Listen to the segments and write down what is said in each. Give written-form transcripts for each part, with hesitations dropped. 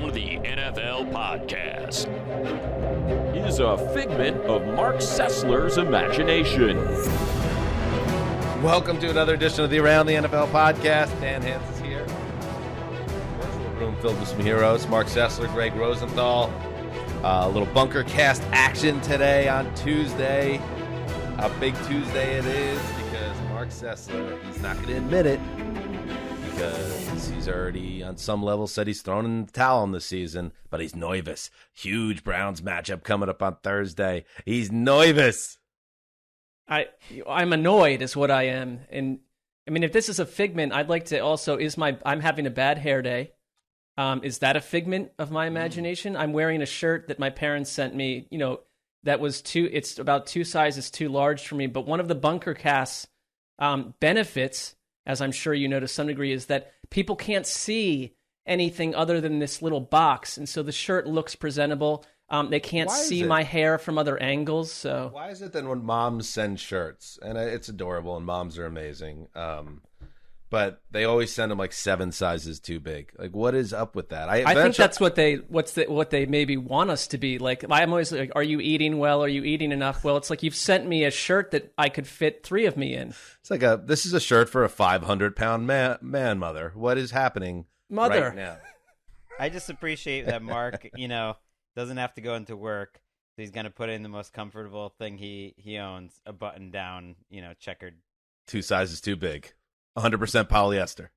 Around the NFL podcast is a figment of Mark Sessler's imagination. Welcome to another edition of the Around the NFL podcast. Dan Hans is here. Virtual room filled with some heroes. Mark Sessler, Greg Rosenthal. A little bunker cast action today on Tuesday. A big Tuesday it is because Mark Sessler, he's not going to admit it because he's already on some level said he's thrown in the towel on the season, but he's nervous. Huge Browns matchup coming up on Thursday. He's nervous. I'm annoyed is what I am. And I mean, if this is a figment, I'd like to also, I'm having a bad hair day. Is that a figment of my imagination? I'm wearing a shirt that my parents sent me, that was it's about 2 sizes too large for me. But one of the bunker casts benefits, as I'm sure you know to some degree, is that people can't see anything other than this little box. And so the shirt looks presentable. They can't see my hair from other angles. So why is it that when moms send shirts, and it's adorable and moms are amazing, but they always send them like 7 sizes too big? Like, what is up with that? I think that's what they maybe want us to be. Like, I'm always like, are you eating well? Are you eating enough? Well, it's like you've sent me a shirt that I could fit 3 of me in. It's like this is a shirt for a 500-pound man, mother. What is happening right now? I just appreciate that Mark, doesn't have to go into work. So he's going to put in the most comfortable thing he owns, a button-down, checkered. 2 sizes too big. 100% polyester.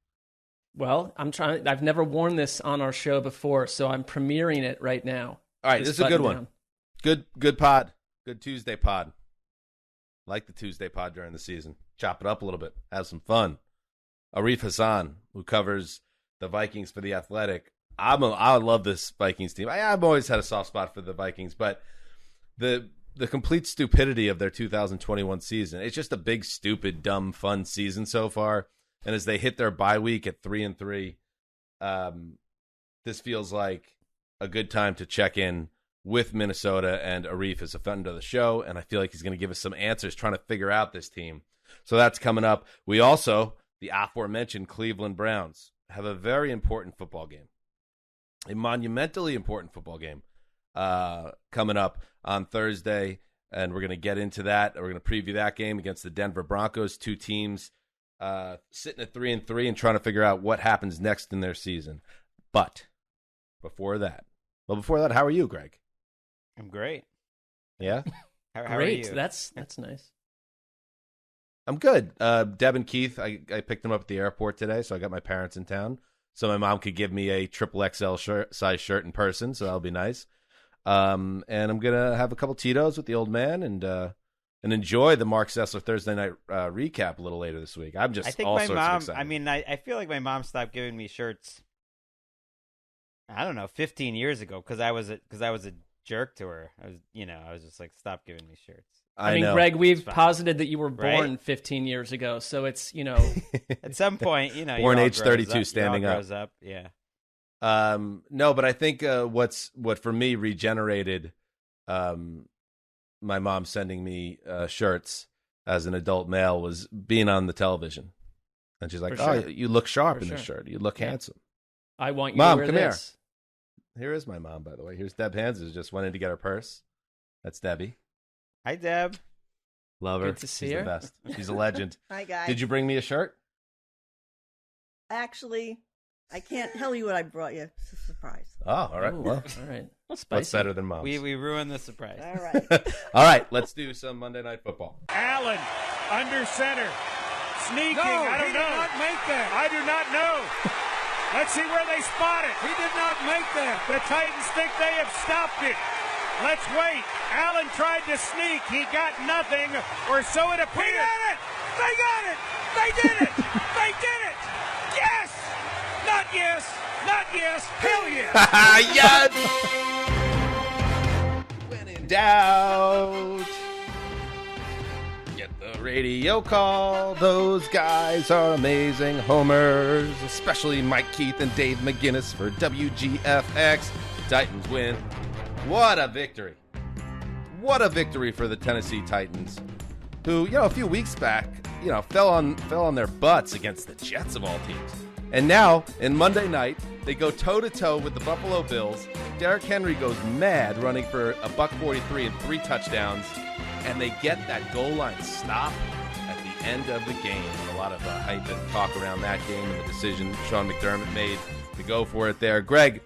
Well, I've never worn this on our show before, so I'm premiering it right now. All right, this is a good one. Good pod. Good Tuesday pod. Like the Tuesday pod during the season. Chop it up a little bit. Have some fun. Arif Hasan, who covers the Vikings for The Athletic. I love this Vikings team. I've always had a soft spot for the Vikings, but the complete stupidity of their 2021 season. It's just a big, stupid, dumb, fun season so far. And as they hit their bye week at 3-3, this feels like a good time to check in with Minnesota, and Arif is a friend of the show, and I feel like he's going to give us some answers trying to figure out this team. So that's coming up. We also, the aforementioned Cleveland Browns, have a very important football game, a monumentally important football game coming up on Thursday, and we're going to get into that. We're going to preview that game against the Denver Broncos, 2 teams sitting at 3-3 and trying to figure out what happens next in their season. But before that, how are you, Greg? I'm great. Yeah? How Great. are you? That's nice. I'm good. Deb and Keith, I picked them up at the airport today, so I got my parents in town. So my mom could give me a XXL size shirt in person, so that'll be nice. And I'm gonna have a couple Tito's with the old man and enjoy the Mark Sessler Thursday night recap a little later this week. I think my mom. I mean, I feel like my mom stopped giving me shirts. I don't know, 15 years ago, because I was a jerk to her. I was just like, stop giving me shirts. I mean, Greg, we've posited that you were born 15 years ago, so it's at some point, born age 32, standing up. Grows up, yeah. No, but I think what for me regenerated my mom sending me shirts as an adult male was being on the television. And she's like, "Oh, you look sharp in this shirt. You look handsome." I want you Mom, to wear come this. Here is my mom, by the way. Here's Deb Hans, who just went in to get her purse. That's Debbie. Hi, Deb. Love her. Good to see She's her. the best. She's a legend. Hi, guys. Did you bring me a shirt? Actually, I can't tell you what I brought you. It's a surprise. Oh, all right. Well, all right. Spicy. What's better than mom's? We ruined the surprise. All right. All right, let's do some Monday Night Football. Allen, under center. Sneaking. No, I don't he know. did not make that. I do not know. Let's see where they spot it. He did not make that. The Titans think they have stopped it. Let's wait. Allen tried to sneak. He got nothing, or so it appears. They got it. They got it. They did it. They did it. Yes. Not yes. Not yes. Hell yes. Yes. When in doubt, get the radio call. Those guys are amazing homers, especially Mike Keith and Dave McGinnis for WGFX. Titans win. What a victory. What a victory for the Tennessee Titans, who, a few weeks back, fell on their butts against the Jets of all teams. And now, in Monday night, they go toe-to-toe with the Buffalo Bills. Derrick Henry goes mad running for a $143 and 3 touchdowns, and they get that goal line stop at the end of the game. A lot of hype and talk around that game and the decision Sean McDermott made to go for it there. Greg,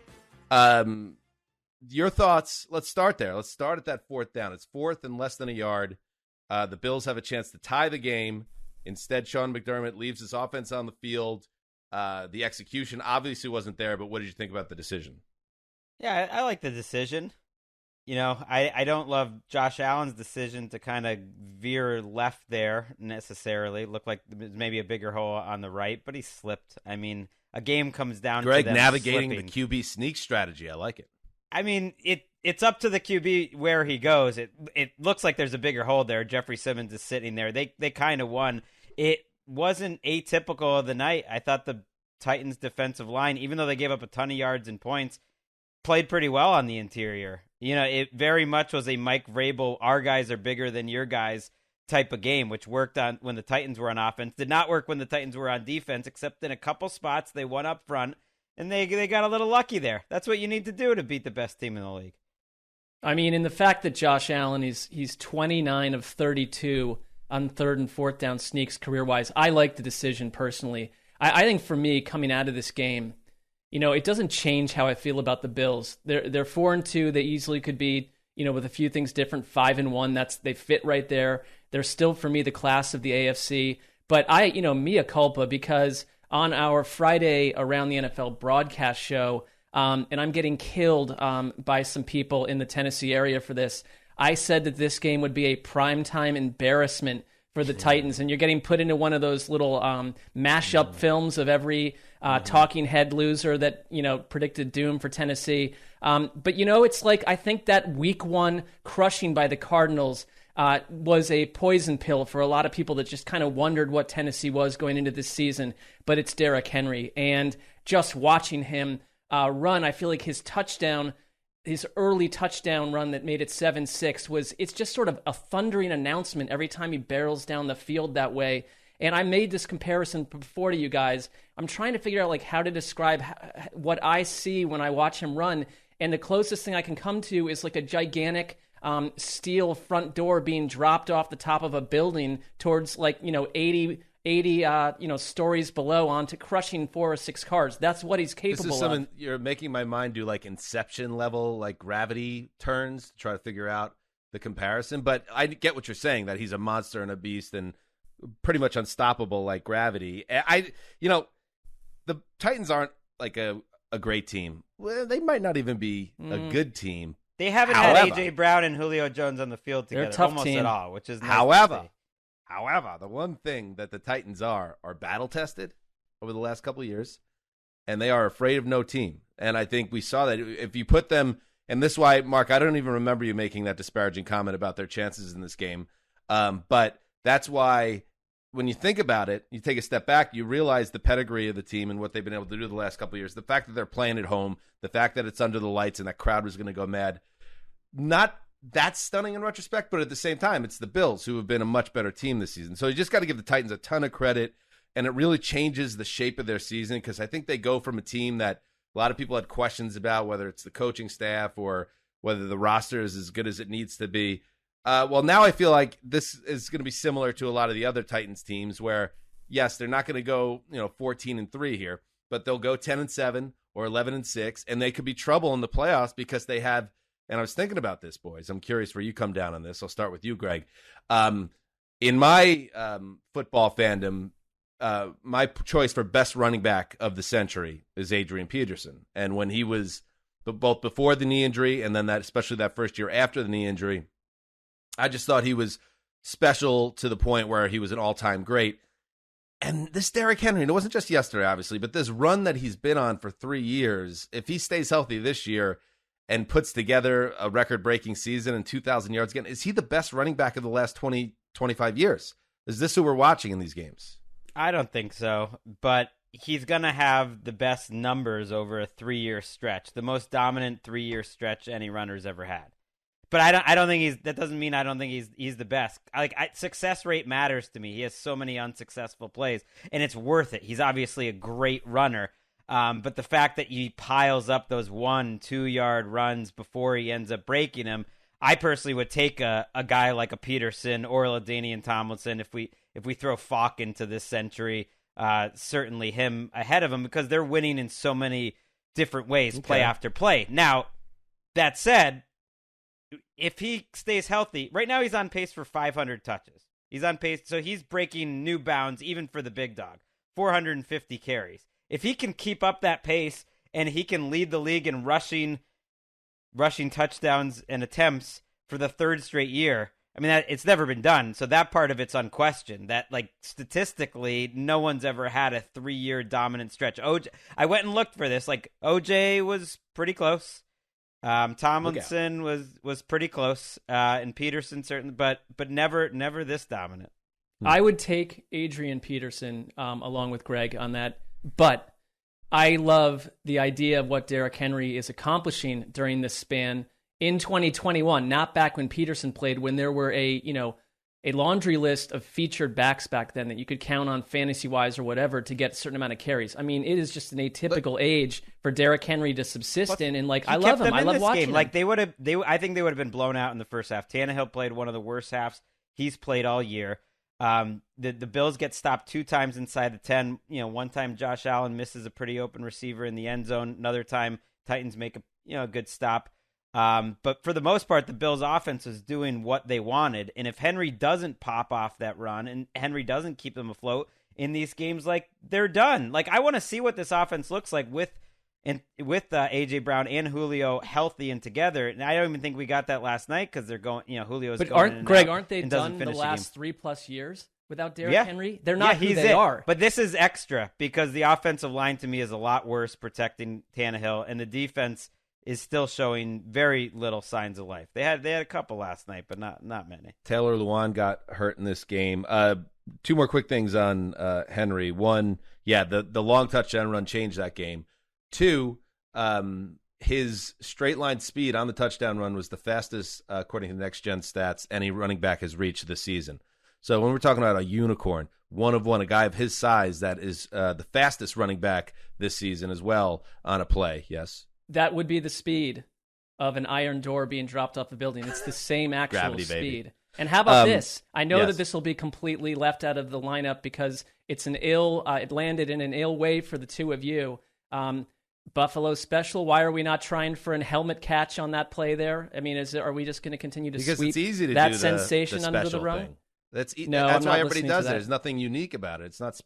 your thoughts? Let's start there. Let's start at that 4th down. It's 4th and less than a yard. The Bills have a chance to tie the game. Instead, Sean McDermott leaves his offense on the field. The execution obviously wasn't there, but what did you think about the decision? Yeah, I like the decision. I don't love Josh Allen's decision to kind of veer left there necessarily. Looked like maybe a bigger hole on the right, but he slipped. I mean, a game comes down to them navigating slipping. the QB sneak strategy. I like it. I mean, it's up to the QB where he goes. It looks like there's a bigger hole there. Jeffrey Simmons is sitting there. They kind of won. It wasn't atypical of the night. I thought the Titans' defensive line, even though they gave up a ton of yards and points, played pretty well on the interior. It very much was a Mike Vrabel, our guys are bigger than your guys type of game, which worked on when the Titans were on offense. Did not work when the Titans were on defense, except in a couple spots. They won up front, and they got a little lucky there. That's what you need to do to beat the best team in the league. I mean, in the fact that Josh Allen, he's 29 of 32 on 3rd and 4th down sneaks career-wise, I like the decision personally. I think for me, coming out of this game, it doesn't change how I feel about the Bills. They're 4-2. They easily could be, with a few things different, 5-1. They fit right there. They're still, for me, the class of the AFC. But mea culpa, because on our Friday Around the NFL broadcast show, and I'm getting killed by some people in the Tennessee area for this, I said that this game would be a primetime embarrassment for the Titans, and you're getting put into one of those little mashup films of every talking head loser that predicted doom for Tennessee. But it's like, I think that week 1 crushing by the Cardinals was a poison pill for a lot of people that just kind of wondered what Tennessee was going into this season. But it's Derrick Henry, and just watching him run, I feel like his early touchdown run that made it 7-6 it's just sort of a thundering announcement every time he barrels down the field that way. And I made this comparison before to you guys. I'm trying to figure out like how to describe what I see when I watch him run. And the closest thing I can come to is like a gigantic steel front door being dropped off the top of a building towards 80 stories below onto crushing 4 or 6 cars. That's what he's capable of. You're making my mind do like Inception level, like gravity turns to try to figure out the comparison. But I get what you're saying, that he's a monster and a beast and pretty much unstoppable like gravity. The Titans aren't like a great team. Well, they might not even be a good team. They haven't had A.J. Brown and Julio Jones on the field together almost at all, which is nice. However, the one thing that the Titans are battle-tested over the last couple of years, and they are afraid of no team. And I think we saw that if you put them, and this is why, Mark, I don't even remember you making that disparaging comment about their chances in this game, but that's why when you think about it, you take a step back, you realize the pedigree of the team and what they've been able to do the last couple of years. The fact that they're playing at home, the fact that it's under the lights and that crowd was going to go mad, not that's stunning in retrospect, but at the same time, it's the Bills who have been a much better team this season. So you just got to give the Titans a ton of credit, and it really changes the shape of their season because I think they go from a team that a lot of people had questions about, whether it's the coaching staff or whether the roster is as good as it needs to be. Well, now I feel like this is going to be similar to a lot of the other Titans teams where, yes, they're not going to go 14-3 here, but they'll go 10-7 or 11-6, and they could be trouble in the playoffs because they have. And I was thinking about this, boys. I'm curious where you come down on this. I'll start with you, Greg. In my football fandom, my choice for best running back of the century is Adrian Peterson. And when he was both before the knee injury and then especially that first year after the knee injury, I just thought he was special to the point where he was an all-time great. And this Derrick Henry, and it wasn't just yesterday, obviously, but this run that he's been on for 3 years, if he stays healthy this year and puts together a record-breaking season and 2,000 yards again, is he the best running back of the last 20, 25 years? Is this who we're watching in these games? I don't think so, but he's going to have the best numbers over a 3-year stretch, the most dominant 3-year stretch any runner's ever had. But I don't think that doesn't mean I don't think he's the best. Success rate matters to me. He has so many unsuccessful plays, and it's worth it. He's obviously a great runner. But the fact that he piles up those 1-2 yard runs before he ends up breaking them, I personally would take a guy like a Peterson or a LaDainian Tomlinson if we throw Falk into this century. Certainly him ahead of him because they're winning in so many different ways, play after play. Now, that said, if he stays healthy, right now he's on pace for 500 touches. He's on pace, so he's breaking new bounds even for the big dog, 450 carries. If he can keep up that pace and he can lead the league in rushing touchdowns and attempts for the third straight year, I mean, it's never been done, so that part of it's unquestioned. That, statistically, no one's ever had a 3-year dominant stretch. I went and looked for this. OJ was pretty close. Tomlinson was pretty close, and Peterson certainly, but never this dominant. I would take Adrian Peterson along with Greg on that, but I love the idea of what Derrick Henry is accomplishing during this span in 2021, not back when Peterson played, when there were a laundry list of featured backs back then that you could count on fantasy-wise or whatever to get a certain amount of carries. I mean, it is just an atypical age for Derrick Henry to subsist in, and I love him. I love watching him. I think they would have been blown out in the first half. Tannehill played one of the worst halves he's played all year. The Bills get stopped 2 times inside the 10. One time Josh Allen misses a pretty open receiver in the end zone. Another time Titans make a good stop. But for the most part, the Bills' offense is doing what they wanted. And if Henry doesn't pop off that run and Henry doesn't keep them afloat in these games, they're done. I want to see what this offense looks like with A.J. Brown and Julio healthy and together. And I don't even think we got that last night because they're going, Julio's but going. Aren't they done the last 3+ years without Derrick Henry? They're not who they are. But this is extra because the offensive line to me is a lot worse protecting Tannehill, and the defense is still showing very little signs of life. They had a couple last night, but not many. Taylor Lewan got hurt in this game. 2 more quick things on Henry. 1, the long touchdown run changed that game. 2, his straight line speed on the touchdown run was the fastest, according to Next Gen Stats, any running back has reached this season. So when we're talking about a unicorn, one of one, a guy of his size that is the fastest running back this season as well on a play, yes? That would be the speed of an iron door being dropped off a building. It's the same actual Gravity, speed. baby. And how about this? I know yes. that this will be completely left out of the lineup because it's it landed in an ill way for the two of you. Buffalo special. Why are we not trying for an helmet catch on that play there? I mean, are we just going to continue to because sweep it's easy to that do sensation the under the rug? Thing. That's why everybody does it. There's nothing unique about it. It's not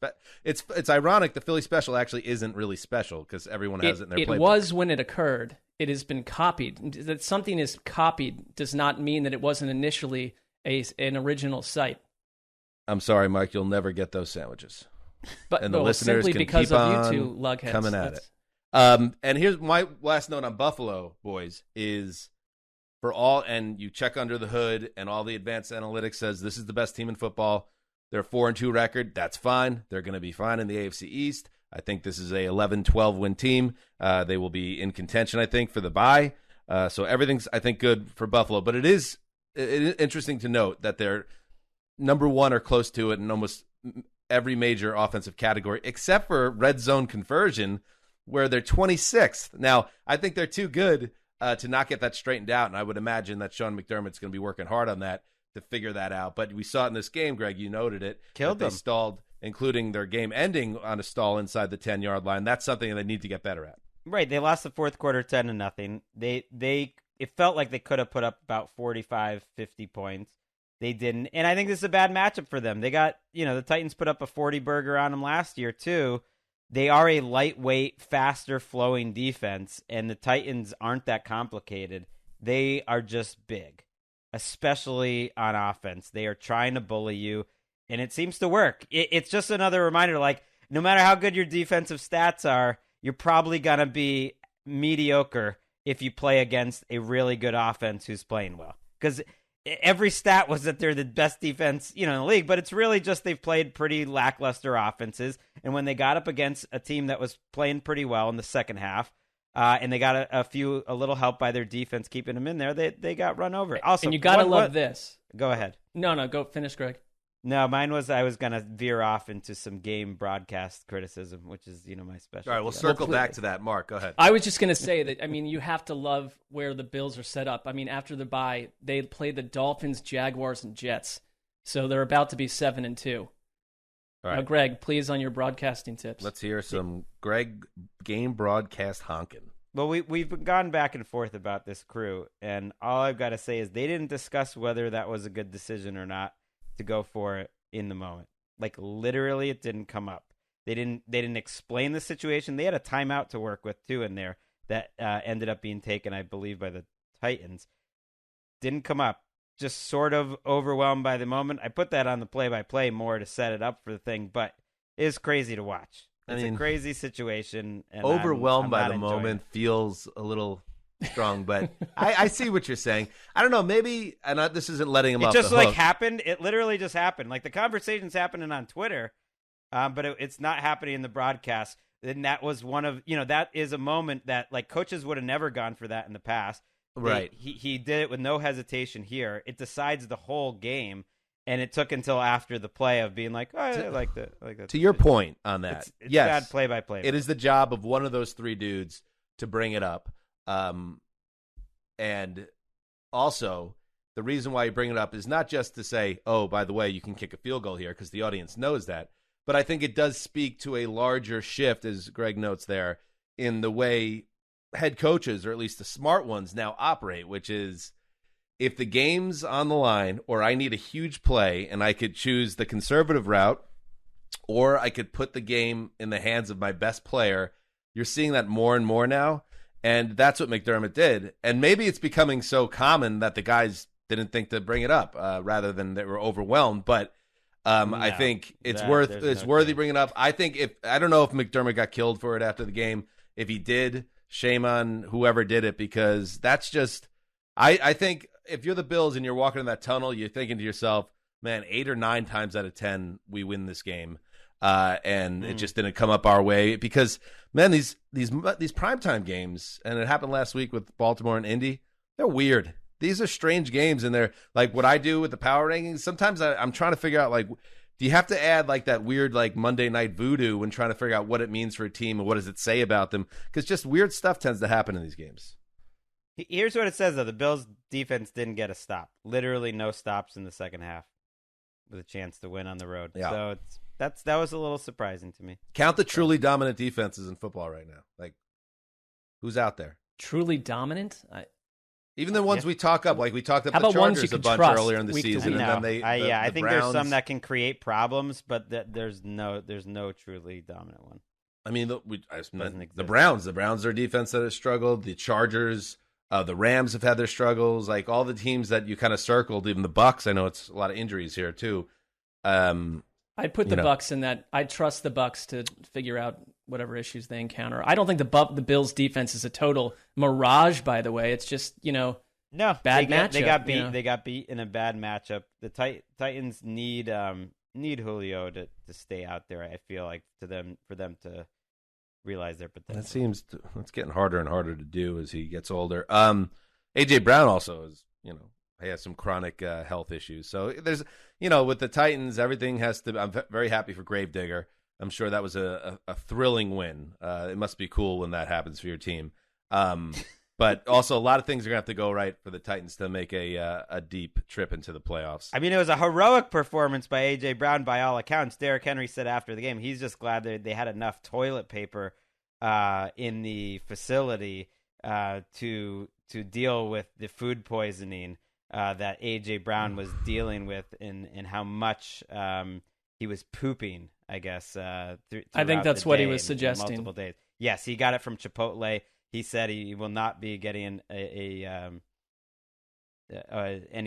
it's ironic. The Philly special actually isn't really special because everyone has it in their playbook. It was when it occurred. It has been copied. That something is copied does not mean that it wasn't initially an original site. I'm sorry, Mike. You'll never get those sandwiches. But and the listeners simply can because keep of on you two lugheads coming at it. And here's my last note on Buffalo, boys, is for all, and you check under the hood, and all the advanced analytics says this is the best team in football. They're 4-2 record. That's fine. They're going to be fine in the AFC East. I think this is a 11-12 win team. They will be in contention, I think, for the bye. So everything's, I think, good for Buffalo. But it is interesting to note that they're number 1 or close to it in almost every major offensive category, except for red zone conversion, where they're 26th. Now, I think they're too good to not get that straightened out, and I would imagine that Sean McDermott's going to be working hard on that to figure that out. But we saw it in this game, Greg, you noted it. Killed them. They stalled, including their game ending on a stall inside the 10-yard line. That's something they need to get better at. Right, they lost the fourth quarter 10-0. It felt like they could have put up about 45, 50 points. They didn't, and I think this is a bad matchup for them. They got, the Titans put up a 40 burger on them last year too. They are a lightweight, faster-flowing defense, and the Titans aren't that complicated. They are just big, especially on offense. They are trying to bully you, and it seems to work. It's just another reminder, no matter how good your defensive stats are, you're probably going to be mediocre if you play against a really good offense who's playing well. Because every stat was that they're the best defense, in the league, but it's really just they've played pretty lackluster offenses. And when they got up against a team that was playing pretty well in the second half, and they got a little help by their defense keeping them in there. They got run over. Also, and you gotta love this. Go ahead. No, go finish, Greg. No, mine was I was gonna veer off into some game broadcast criticism, which is my specialty. All right, we'll circle back to that. Mark, go ahead. I was just gonna say that. I mean, you have to love where the Bills are set up. I mean, after the bye, they play the Dolphins, Jaguars, and Jets, so they're about to be 7-2. All right. Now, Greg, please on your broadcasting tips. Let's hear some Greg game broadcast honking. Well, we've gone back and forth about this crew, and all I've got to say is they didn't discuss whether that was a good decision or not to go for it in the moment. Like literally, it didn't come up. They didn't explain the situation. They had a timeout to work with too in there that ended up being taken, I believe, by the Titans. Didn't come up. Just sort of overwhelmed by the moment. I put that on the play-by-play more to set it up for the thing, but it's crazy to watch. It's a crazy situation. And overwhelmed I'm by not the enjoying moment it. feels a little strong, but I see what you're saying. I don't know. Maybe this isn't letting him It off just the like hook. happened. It literally just happened. Like the conversation's happening on Twitter, but it's not happening in the broadcast. And that was one of that is a moment that like coaches would have never gone for that in the past. Right. He did it with no hesitation here. It decides the whole game, and it took until after the play of being like, oh, I like that. To your point on that, It's yes, bad play-by-play. It is the job of one of those three dudes to bring it up. And also, the reason why you bring it up is not just to say, oh, by the way, you can kick a field goal here because the audience knows that. But I think it does speak to a larger shift, as Greg notes there, in the way head coaches, or at least the smart ones, now operate, which is if the game's on the line or I need a huge play and I could choose the conservative route or I could put the game in the hands of my best player, you're seeing that more and more now. And that's what McDermott did. And maybe it's becoming so common that the guys didn't think to bring it up rather than they were overwhelmed. But I think it's worthy bringing up. I don't know if McDermott got killed for it after the game. If he did, shame on whoever did it, because that's just I think if you're the Bills and you're walking in that tunnel, you're thinking to yourself, man, 8 or 9 times out of 10 we win this game. And it just didn't come up our way because, man, these primetime games, and it happened last week with Baltimore and Indy, they're weird. These are strange games, and they're like what I do with the power rankings. Sometimes I'm trying to figure out, like, do you have to add like that weird like Monday Night Voodoo when trying to figure out what it means for a team and what does it say about them? Because just weird stuff tends to happen in these games. Here's what it says, though. The Bills' defense didn't get a stop. Literally no stops in the second half with a chance to win on the road. Yeah. So that was a little surprising to me. Count the truly dominant defenses in football right now. Like, who's out there? Truly dominant? Even the ones we talk up, like we talked up How the about ones you Chargers a could bunch trust earlier in the week to season, week? and then I think Browns, there's some that can create problems, but there's no truly dominant one. I mean, the exist. Browns. The Browns are a defense that has struggled. The Chargers, the Rams have had their struggles. Like all the teams that you kind of circled, even the Bucks. I know it's a lot of injuries here too. I'd put the Bucks in that. I'd trust the Bucks to figure out whatever issues they encounter. I don't think the Bills' defense is a total mirage. By the way, it's just no bad matchup. They got beat. They got beat in a bad matchup. The Titans need Julio to stay out there. I feel like for them to realize their potential. That's getting harder and harder to do as he gets older. AJ Brown also is, he has some chronic health issues. So there's, with the Titans, everything has to. I'm very happy for Gravedigger. I'm sure that was a thrilling win. It must be cool when that happens for your team. But also a lot of things are going to have to go right for the Titans to make a deep trip into the playoffs. I mean, it was a heroic performance by A.J. Brown by all accounts. Derrick Henry said after the game he's just glad that they had enough toilet paper in the facility to deal with the food poisoning that A.J. Brown was dealing with and how much he was pooping, I guess. I think that's what he was suggesting. Multiple days. Yes, he got it from Chipotle. He said he will not be getting any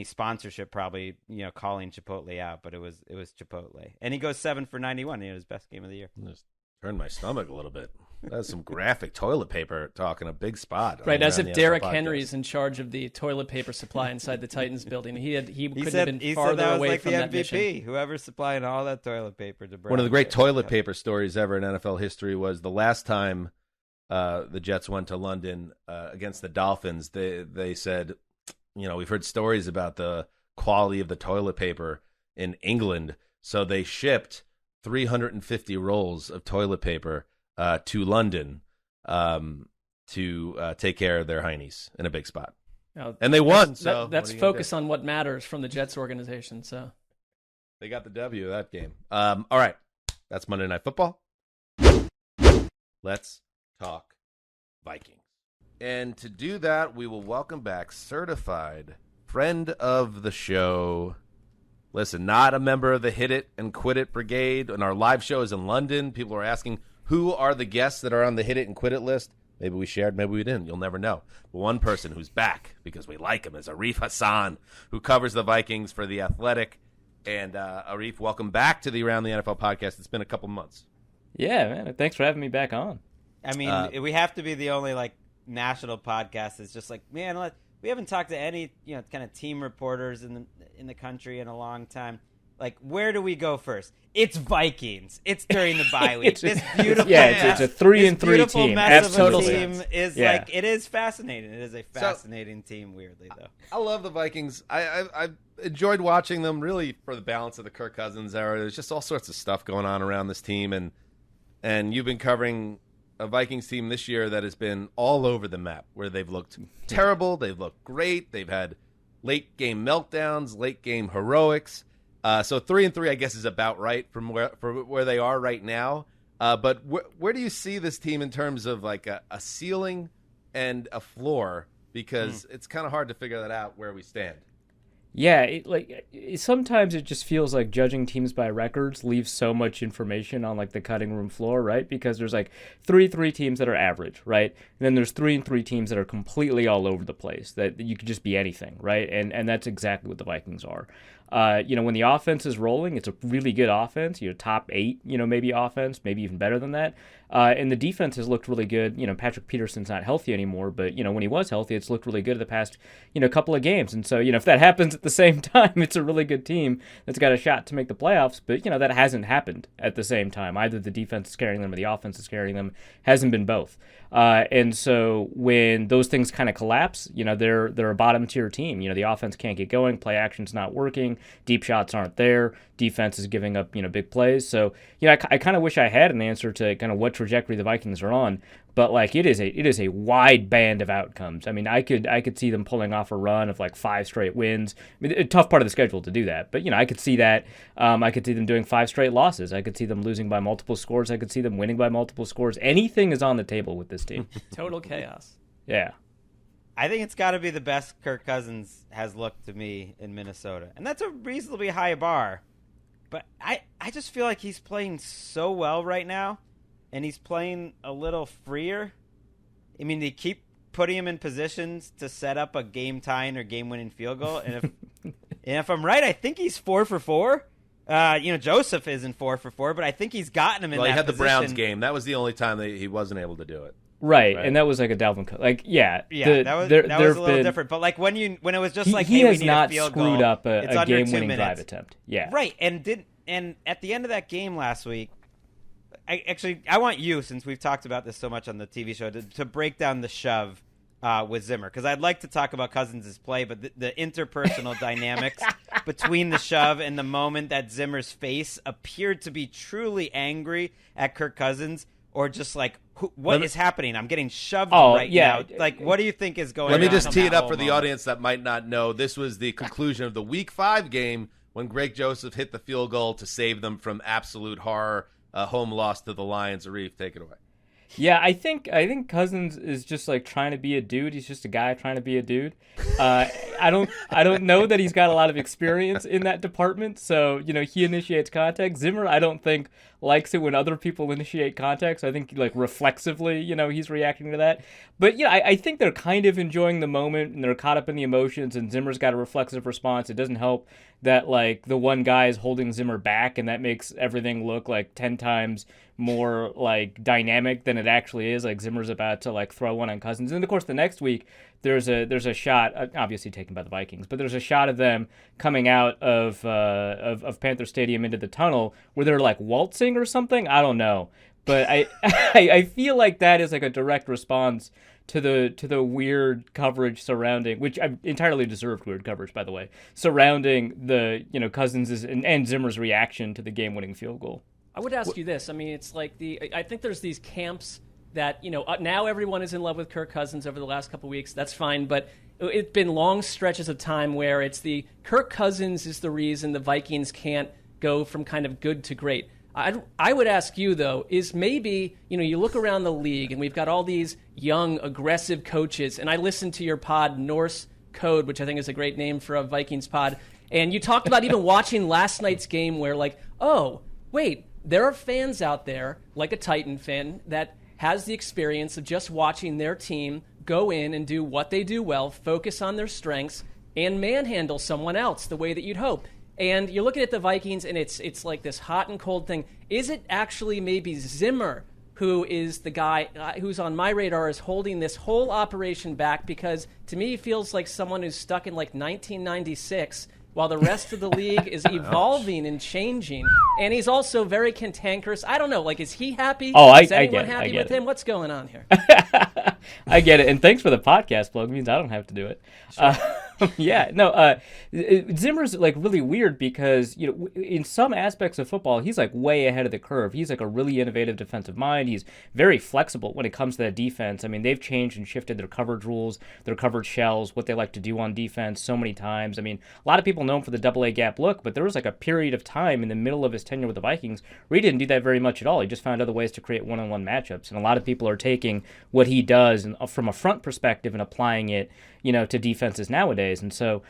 sponsorship, probably calling Chipotle out, but it was Chipotle, and he goes 7 for 91. He had his best game of the year. Just turned my stomach a little bit. That's some graphic toilet paper talk in a big spot. Right, as if Derrick Henry is in charge of the toilet paper supply inside the Titans building. He couldn't have been farther away like from the that MVP. mission. Whoever's supplying all that toilet paper to Brown. One of the great toilet paper stories ever in NFL history was the last time the Jets went to London against the Dolphins, they said, we've heard stories about the quality of the toilet paper in England, so they shipped 350 rolls of toilet paper to London to take care of their heinies in a big spot. And they won. That's focus on what matters from the Jets organization. So they got the W of that game. All right. That's Monday Night Football. Let's talk Vikings. And to do that, we will welcome back certified friend of the show. Listen, not a member of the Hit It and Quit It Brigade. And our live show is in London. People are asking, who are the guests that are on the Hit It and Quit It list? Maybe we shared, maybe we didn't. You'll never know. But one person who's back because we like him is Arif Hasan, who covers the Vikings for The Athletic. And Arif, welcome back to the Around the NFL podcast. It's been a couple months. Yeah, man. Thanks for having me back on. I mean, we have to be the only national podcast that's just man, we haven't talked to any kind of team reporters in the country in a long time. Where do we go first? It's Vikings. It's during the bye week. This beautiful, it's a 3-3 team. Absolutely, team is it is fascinating. It is a fascinating team. Weirdly, though, I love the Vikings. I enjoyed watching them really for the balance of the Kirk Cousins era. There's just all sorts of stuff going on around this team, and you've been covering a Vikings team this year that has been all over the map, where they've looked terrible, they've looked great, they've had late game meltdowns, late game heroics. So 3-3, I guess, is about right from where they are right now. But where do you see this team in terms of a ceiling and a floor? Because it's kind of hard to figure that out where we stand. Yeah, sometimes it just feels like judging teams by records leaves so much information on the cutting room floor, right? Because there's 3-3 teams that are average, right? And then there's 3-3 teams that are completely all over the place, that you could just be anything, right? And that's exactly what the Vikings are. When the offense is rolling, it's a really good offense, top 8, maybe offense, maybe even better than that. And the defense has looked really good. Patrick Peterson's not healthy anymore, but, when he was healthy, it's looked really good the past, couple of games. And so, if that happens at the same time, it's a really good team that's got a shot to make the playoffs. But, that hasn't happened at the same time. Either the defense is carrying them or the offense is carrying them. Hasn't been both. And so when those things kind of collapse, they're a bottom tier team. The offense can't get going, play action's not working, deep shots aren't there, defense is giving up, big plays. So, I kind of wish I had an answer to kind of what trajectory the Vikings are on. But it is a wide band of outcomes. I mean, I could see them pulling off a run of 5 straight wins. I mean, a tough part of the schedule to do that, but I could see that. I could see them doing 5 straight losses. I could see them losing by multiple scores. I could see them winning by multiple scores. Anything is on the table with this team. Total chaos. Yeah. I think it's got to be the best Kirk Cousins has looked to me in Minnesota, and that's a reasonably high bar. But I just feel like he's playing so well right now. And he's playing a little freer. I mean, they keep putting him in positions to set up a game-tying or game-winning field goal. And if I'm right, I think he's 4 for 4. Joseph isn't 4 for 4, but I think he's gotten him in that position. Well, he had the Browns game. That was the only time that he wasn't able to do it. Right, and that was a Dalvin Cook. That was a little different. But when it was just he has we need not a field screwed goal, up a game-winning drive attempt. Yeah, right. And at the end of that game last week, I want you, since we've talked about this so much on the TV show, to break down the shove with Zimmer, because I'd like to talk about Cousins' play, but the interpersonal dynamics between the shove and the moment that Zimmer's face appeared to be truly angry at Kirk Cousins, or just what is happening? I'm getting shoved now. What do you think is going on? Let me just tee it up for the audience that might not know. This was the conclusion of the Week 5 game when Greg Joseph hit the field goal to save them from absolute horror. Home loss to the Lions. Arif, take it away. Yeah, I think Cousins is just trying to be a dude. He's just a guy trying to be a dude. I don't know that he's got a lot of experience in that department. So he initiates contact. Zimmer, I don't think likes it when other people initiate contact. So I think reflexively, he's reacting to that. But I think they're kind of enjoying the moment and they're caught up in the emotions. And Zimmer's got a reflexive response. It doesn't help that the one guy is holding Zimmer back, and that makes everything look 10 times more dynamic than it actually is. Zimmer's about to throw one on Cousins. And of course the next week there's a shot, obviously taken by the Vikings, but there's a shot of them coming out of Panther Stadium into the tunnel where they're waltzing or something. I don't know. But I feel like that is like a direct response to the weird coverage surrounding, which I entirely deserved weird coverage, by the way, surrounding the Cousins' and Zimmer's reaction to the game-winning field goal. I would ask you this. I mean, it's like I think there's these camps that, now everyone is in love with Kirk Cousins over the last couple of weeks. That's fine. But it's been long stretches of time where it's the Kirk Cousins is the reason the Vikings can't go from kind of good to great. I would ask you, though, is maybe, you look around the league and we've got all these young, aggressive coaches. And I listened to your pod, Norse Code, which I think is a great name for a Vikings pod. And you talked about even watching last night's game where like, oh, wait, there are fans out there, like a Titan fan, that has the experience of just watching their team go in and do what they do well, focus on their strengths, and manhandle someone else the way that you'd hope. And you're looking at the Vikings, and it's like this hot and cold thing. Is it actually maybe Zimmer who is the guy who's on my radar is holding this whole operation back? Because to me, he feels like someone who's stuck in like 1996 while the rest of the league is evolving and changing. And he's also very cantankerous. I don't know, like, is he happy? Oh, is anyone happy with him? What's going on here? I get it. And thanks for the podcast plug. It means I don't have to do it. Sure. Zimmer's like really weird because, in some aspects of football, he's like way ahead of the curve. He's like a really innovative defensive mind. He's very flexible when it comes to that defense. I mean, they've changed and shifted their coverage rules, their coverage shells, what they like to do on defense so many times. I mean, a lot of people know him for the double A gap look, but there was like a period of time in the middle of his tenure with the Vikings where he didn't do that very much at all. He just found other ways to create one-on-one matchups. And a lot of people are taking what he does and from a front perspective and applying it, to defenses nowadays. And so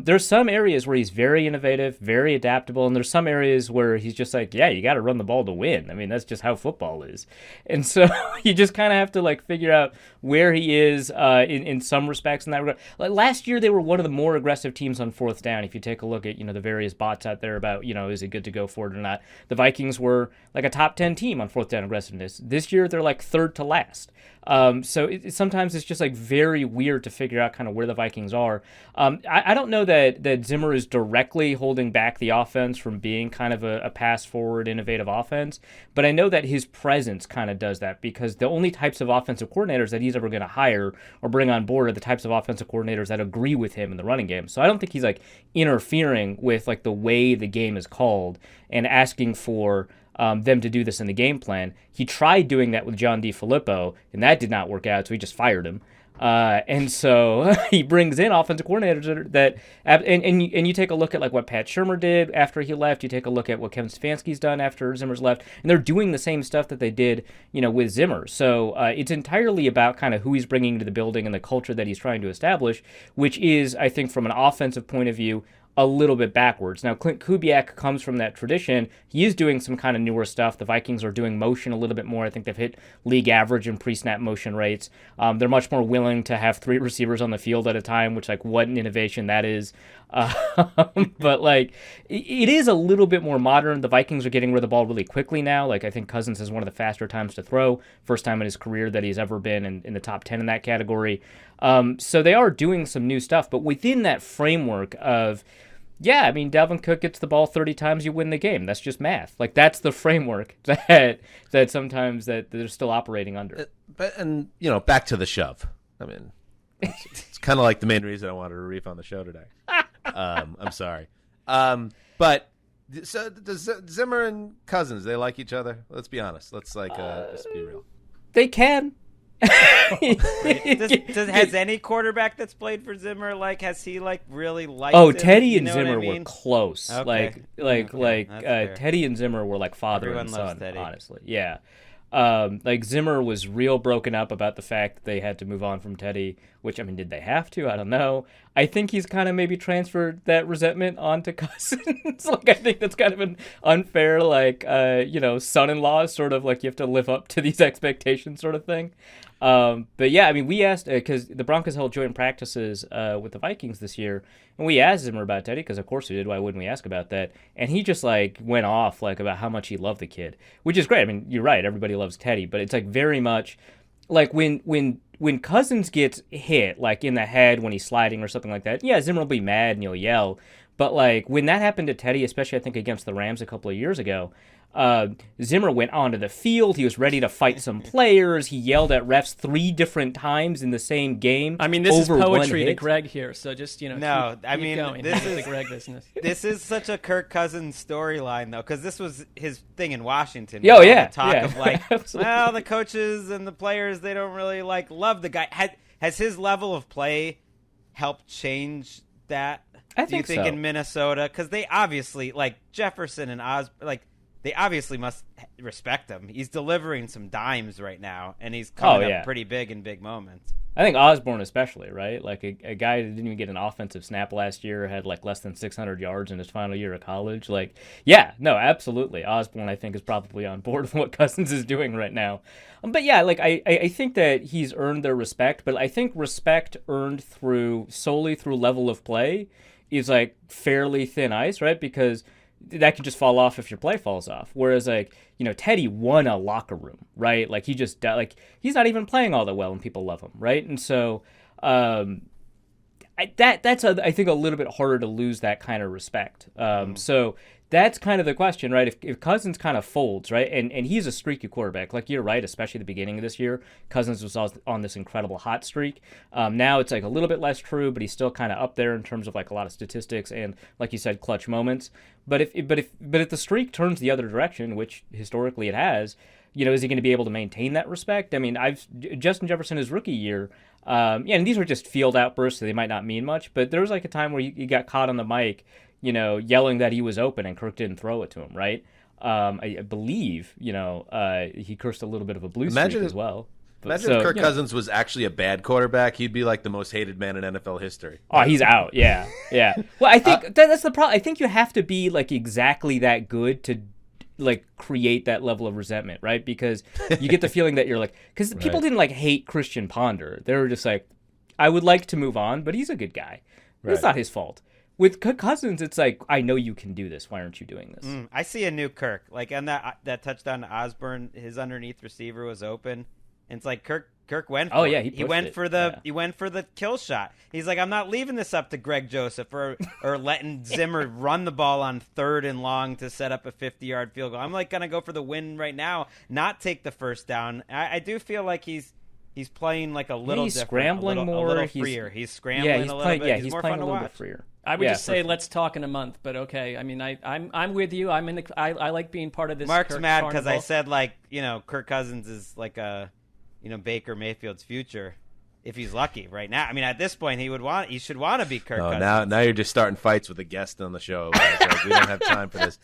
there's some areas where he's very innovative, very adaptable, and there's some areas where he's just like, yeah, you got to run the ball to win. I mean, that's just how football is. And so you just kind of have to like figure out where he is in some respects in that regard. Like last year, they were one of the more aggressive teams on fourth down. If you take a look at, the various bots out there about, is it good to go for it or not? The Vikings were like a top 10 team on fourth down aggressiveness. This year, they're like third to last. So sometimes it's just like very weird to figure out kind of where the Vikings are. I don't know that Zimmer is directly holding back the offense from being kind of a pass-forward, innovative offense, but I know that his presence kind of does that because the only types of offensive coordinators that he's ever going to hire or bring on board are the types of offensive coordinators that agree with him in the running game. So I don't think he's like interfering with like the way the game is called and asking for them to do this in the game plan. He tried doing that with John DeFilippo, and that did not work out, so he just fired him. And so he brings in offensive coordinators that and you take a look at like what Pat Shurmur did after he left. You take a look at what Kevin Stefanski's done after Zimmer's left, and they're doing the same stuff that they did, with Zimmer. So it's entirely about kind of who he's bringing into the building and the culture that he's trying to establish, which is, I think, from an offensive point of view, a little bit backwards. Now, Clint Kubiak comes from that tradition. He is doing some kind of newer stuff. The Vikings are doing motion a little bit more. I think they've hit league average in pre-snap motion rates. They're much more willing to have 3 receivers on the field at a time, which, like, what an innovation that is. But, like, it is a little bit more modern. The Vikings are getting rid of the ball really quickly now. Like, I think Cousins has one of the faster times to throw. First time in his career that he's ever been in the top 10 in that category. So they are doing some new stuff. But within that framework of, yeah, I mean, Dalvin Cook gets the ball 30 times, you win the game. That's just math. Like, that's the framework that sometimes that they're still operating under. And back to the shove. I mean, it's kind of like the main reason I wanted Arif on the show today. I'm sorry. But so does Zimmer and Cousins, they like each other? Let's be honest. Let's just be real. They can. Has any quarterback that's played for Zimmer has he really liked? Oh, him? Teddy and Zimmer were close. Okay. Teddy and Zimmer were like father Everyone and son. loves Teddy. Honestly, yeah. Zimmer was real broken up about the fact that they had to move on from Teddy. Which, I mean, did they have to? I don't know. I think he's kind of maybe transferred that resentment onto Cousins. I think that's kind of an unfair, son-in-law sort of you have to live up to these expectations sort of thing. But yeah, I mean, we asked, because the Broncos held joint practices with the Vikings this year, and we asked Zimmer about Teddy, because of course we did. Why wouldn't we ask about that? And he just went off about how much he loved the kid, which is great. I mean, you're right, everybody loves Teddy, but it's very much when Cousins gets hit in the head when he's sliding or something like that. Yeah, Zimmer will be mad and he'll yell. But like when that happened to Teddy, especially I think against the Rams a couple of years ago, Zimmer went onto the field. He was ready to fight some players. He yelled at refs 3 different times in the same game. I mean, this is over poetry one to hit. Greg here, so just keep going. this With is the Greg business. This is such a Kirk Cousins storyline, though, because this was his thing in Washington. Oh, with all yeah, the talk yeah. of like, Absolutely. well, the coaches and the players, they don't really like love the guy. Has his level of play helped change that? I Do you think think so. in Minnesota? Because they obviously like Jefferson and they obviously must respect him. He's delivering some dimes right now, and he's coming up pretty big in big moments. I think Osborne especially, right? Like a guy that didn't even get an offensive snap last year, had like less than 600 yards in his final year of college. Like, yeah, no, absolutely. Osborne, I think, is probably on board with what Cousins is doing right now. But yeah, like I think that he's earned their respect, but I think respect earned solely through level of play is like fairly thin ice, right? Because that could just fall off if your play falls off. Whereas like, Teddy won a locker room, right? Like he's not even playing all that well and people love him, right? And so that's I think a little bit harder to lose that kind of respect. So that's kind of the question, right? If Cousins kind of folds, right, and he's a streaky quarterback, like you're right, especially at the beginning of this year, Cousins was on this incredible hot streak. Now it's like a little bit less true, but he's still kind of up there in terms of like a lot of statistics and, like you said, clutch moments. But if the streak turns the other direction, which historically it has, is he going to be able to maintain that respect? I mean, Justin Jefferson his rookie year. And these were just field outbursts, so they might not mean much. But there was like a time where he got caught on the mic, yelling that he was open and Kirk didn't throw it to him, right? I believe, he cursed a little bit of a blue streak as well. Imagine if Kirk Cousins was actually a bad quarterback. He'd be like the most hated man in NFL history. Oh, he's out. Yeah. Well, I think that's the problem. I think you have to be like exactly that good to like create that level of resentment, right? Because you get the feeling that you're like, because people didn't like hate Christian Ponder. They were just like, I would like to move on, but he's a good guy. Right. It's not his fault. With Kirk Cousins, it's like, I know you can do this. Why aren't you doing this? I see a new Kirk. Like on that touchdown to Osborne, his underneath receiver was open. And it's like Kirk went for it. He went for the kill shot. He's like, I'm not leaving this up to Greg Joseph or letting Zimmer run the ball on 3rd and long to set up a 50-yard field goal. I'm like going to go for the win right now, not take the first down. I do feel like he's playing like a little different, scrambling more. A little freer. He's scrambling a little bit. Yeah, he's more playing fun a to little watch. bit freer. I would just say let's talk in a month, but okay. I mean, I'm with you. I like being part of this. Mark's Kirk mad because I carnival. said like Kirk Cousins is like a Baker Mayfield's future if he's lucky right now. I mean, at this point, he should want to be Kirk Cousins. Now you're just starting fights with a guest on the show. Like, we don't have time for this.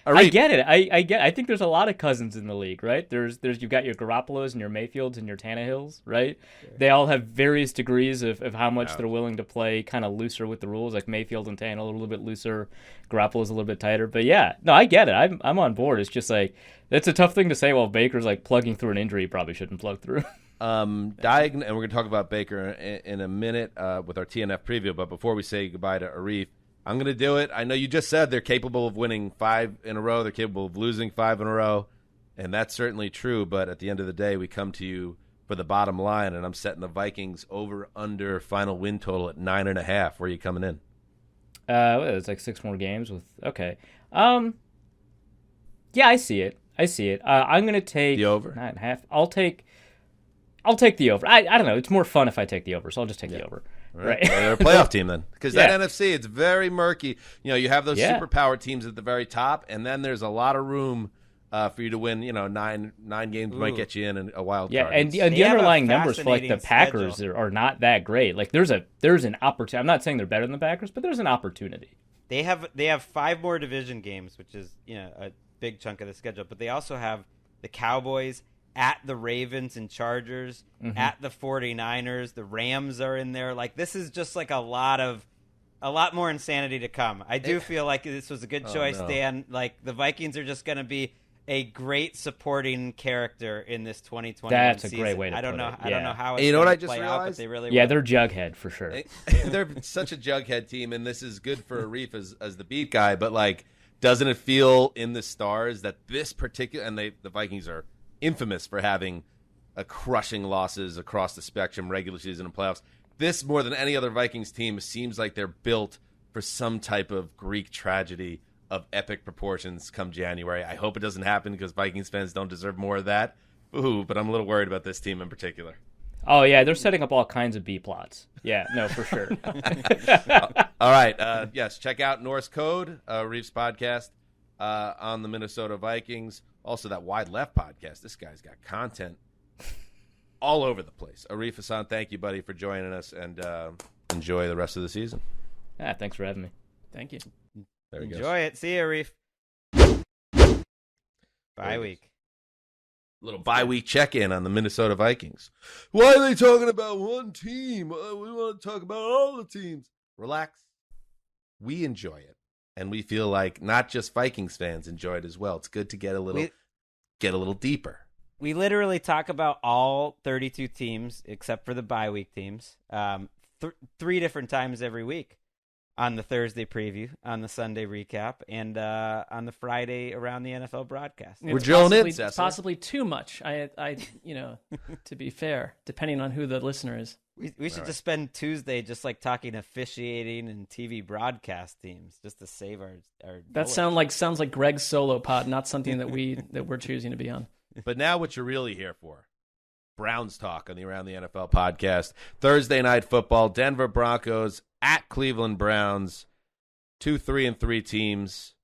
I get it. I think there's a lot of Cousins in the league, right? There's you've got your Garoppolos and your Mayfields and your Tannehills, right? Sure. They all have various degrees of how much they're willing to play kind of looser with the rules. Like Mayfield and Tannehill a little bit looser, Garoppolo's a little bit tighter. But yeah, no, I get it. I'm on board. It's just like that's a tough thing to say while Baker's like plugging through an injury he probably shouldn't plug through. And we're going to talk about Baker in a minute with our TNF preview. But before we say goodbye to Arif, I'm going to do it. I know you just said they're capable of winning 5 in a row. They're capable of losing 5 in a row. And that's certainly true. But at the end of the day, we come to you for the bottom line. And I'm setting the Vikings over-under final win total at 9.5. Where are you coming in? It's like 6 more games with – okay. Yeah, I see it. I'm going to take – the over? 9.5. I'll take the over. I don't know. It's more fun if I take the over, so I'll just take the over. Right. Well, they're a playoff team then. Because that NFC, it's very murky. You have those superpower teams at the very top, and then there's a lot of room for you to win. 9 games might get you in a wild card. Yeah, and the underlying numbers for like the Packers are not that great. Like there's an opportunity. I'm not saying they're better than the Packers, but there's an opportunity. They have 5 more division games, which is a big chunk of the schedule. But they also have the Cowboys, at the Ravens and Chargers, at the 49ers. The Rams are in there. Like this is just like a lot more insanity to come. I do feel like this was a good choice, Dan. Like the Vikings are just going to be a great supporting character in this 2021 That's season. a great way to I don't put know. it. I don't know how it's you know what I going to just play out, but realized? they really Yeah, will. they're Jughead for sure. They're such a Jughead team, and this is good for Arif as the beat guy. But like, doesn't it feel in the stars that this particular and the Vikings are infamous for having crushing losses across the spectrum, regular season and playoffs. This, more than any other Vikings team, seems like they're built for some type of Greek tragedy of epic proportions come January. I hope it doesn't happen because Vikings fans don't deserve more of that. Ooh, but I'm a little worried about this team in particular. Oh, yeah, they're setting up all kinds of B plots. Yeah, no, for sure. All right. Yes, check out Norse Code, Reef's podcast on the Minnesota Vikings. Also, that Wide Left podcast. This guy's got content all over the place. Arif Hasan, thank you, buddy, for joining us, and enjoy the rest of the season. Yeah, thanks for having me. Thank you. There he goes. Enjoy it. See you, Arif. Bye week. Little bye-week check-in on the Minnesota Vikings. Why are they talking about one team? We want to talk about all the teams. Relax. We enjoy it. And we feel like not just Vikings fans enjoy it as well. It's good to get a little deeper. We literally talk about all 32 teams except for the bye week teams 3 different times every week. On the Thursday preview, on the Sunday recap, and on the Friday around the NFL broadcast. We're drilling in, It's possibly too much. I to be fair, depending on who the listener is. We should just spend Tuesday just like talking officiating and TV broadcast teams just to save our That sounds like Greg's solo pod, not something that we're choosing to be on. But now what you're really here for. Browns talk on the Around the NFL podcast. Thursday night football, Denver Broncos at Cleveland Browns. 2 3-3 teams.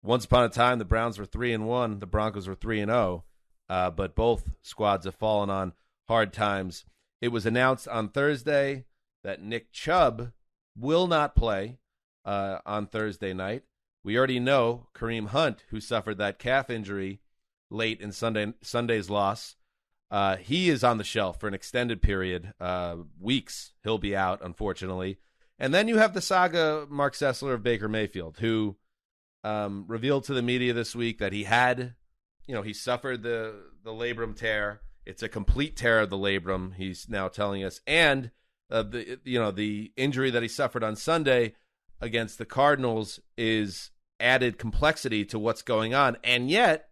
Once upon a time, the Browns were 3-1. The Broncos were 3-0. But both squads have fallen on hard times. It was announced on Thursday that Nick Chubb will not play on Thursday night. We already know Kareem Hunt, who suffered that calf injury late in Sunday's loss. He is on the shelf for an extended period, weeks. He'll be out, unfortunately. And then you have the saga Mark Sessler of Baker Mayfield, who revealed to the media this week that he had, he suffered the labrum tear. It's a complete tear of the labrum, he's now telling us. And the injury that he suffered on Sunday against the Cardinals is added complexity to what's going on. And yet,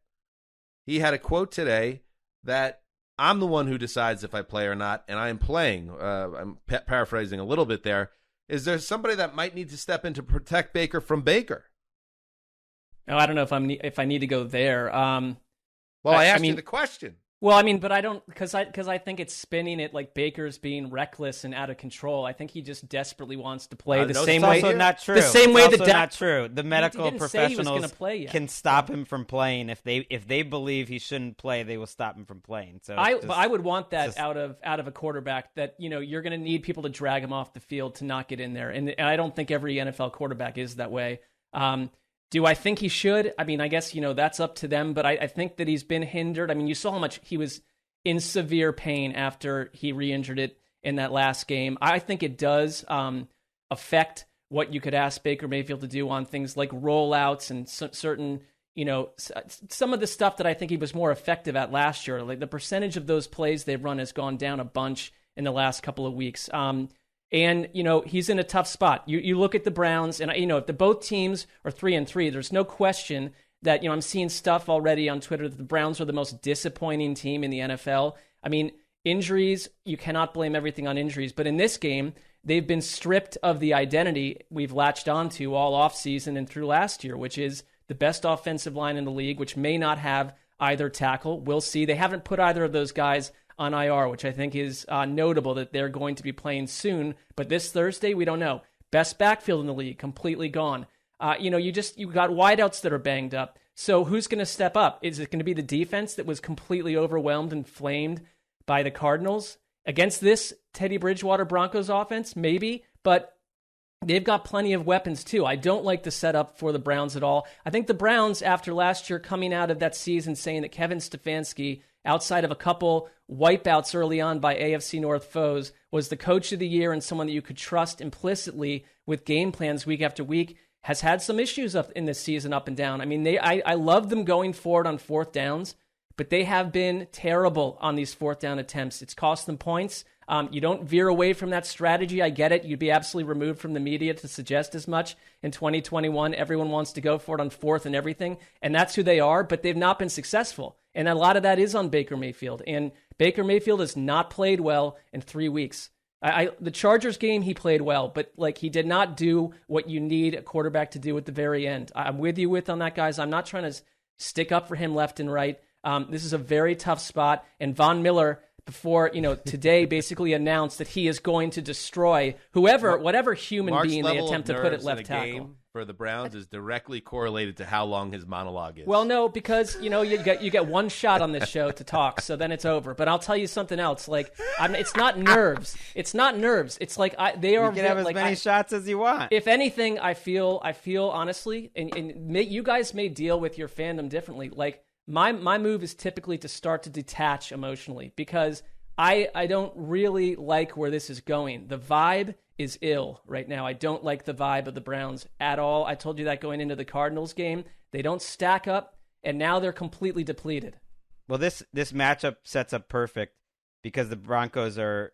he had a quote today that I'm the one who decides if I play or not, and I am playing. I'm paraphrasing a little bit there. Is there somebody that might need to step in to protect Baker from Baker? Oh, I don't know if I need to go there. I asked you the question. Well, I mean, but I don't, because I think it's spinning it like Baker's being reckless and out of control. I think he just desperately wants to play the same way. It's also not true. The same way it's also not true. The medical professionals can stop him from playing. If they believe he shouldn't play, they will stop him from playing. So I would want that out of a quarterback, that you're going to need people to drag him off the field to not get in there, and I don't think every NFL quarterback is that way. Do I think he should? I mean, I guess, that's up to them, but I think that he's been hindered. I mean, you saw how much he was in severe pain after he re-injured it in that last game. I think it does affect what you could ask Baker Mayfield to do on things like rollouts and certain, some of the stuff that I think he was more effective at last year. Like the percentage of those plays they've run has gone down a bunch in the last couple of weeks. And, he's in a tough spot. You look at the Browns, and, if both teams are 3-3, there's no question that, I'm seeing stuff already on Twitter that the Browns are the most disappointing team in the NFL. I mean, injuries, you cannot blame everything on injuries. But in this game, they've been stripped of the identity we've latched onto all offseason and through last year, which is the best offensive line in the league, which may not have either tackle. We'll see. They haven't put either of those guys on IR, which I think is notable that they're going to be playing soon. But this Thursday, we don't know. Best backfield in the league, completely gone. You got wideouts that are banged up. So who's going to step up? Is it going to be the defense that was completely overwhelmed and flamed by the Cardinals? Against this Teddy Bridgewater Broncos offense, maybe, but they've got plenty of weapons too. I don't like the setup for the Browns at all. I think the Browns, after last year coming out of that season saying that Kevin Stefanski, outside of a couple wipeouts early on by AFC North foes, was the coach of the year and someone that you could trust implicitly with game plans week after week, has had some issues up in this season, up and down. I mean, I love them going forward on fourth downs, but they have been terrible on these fourth down attempts. It's cost them points. You don't veer away from that strategy. I get it. You'd be absolutely removed from the media to suggest as much. In 2021, everyone wants to go for it on fourth and everything, and that's who they are, but they've not been successful. And a lot of that is on Baker Mayfield. And Baker Mayfield has not played well in 3 weeks. The Chargers game, he played well, but like he did not do what you need a quarterback to do at the very end. I'm with you on that, guys. I'm not trying to stick up for him left and right. This is a very tough spot, and Von Miller, before today, basically announced that he is going to destroy whatever human Mark's being they level attempt of to put at nerves left in a tackle. game for the Browns is directly correlated to how long his monologue is. Well, no, because you get one shot on this show to talk, so then it's over. But I'll tell you something else. Like, it's not nerves. It's not nerves. It's like they are. You can have as many shots as you want. If anything, I feel honestly, and you guys may deal with your fandom differently. Like my move is typically to start to detach emotionally because I don't really like where this is going. The vibe is ill right now. I don't like the vibe of the Browns at all. I told you that going into the Cardinals game. They don't stack up, and now they're completely depleted. Well, this matchup sets up perfect because the Broncos are,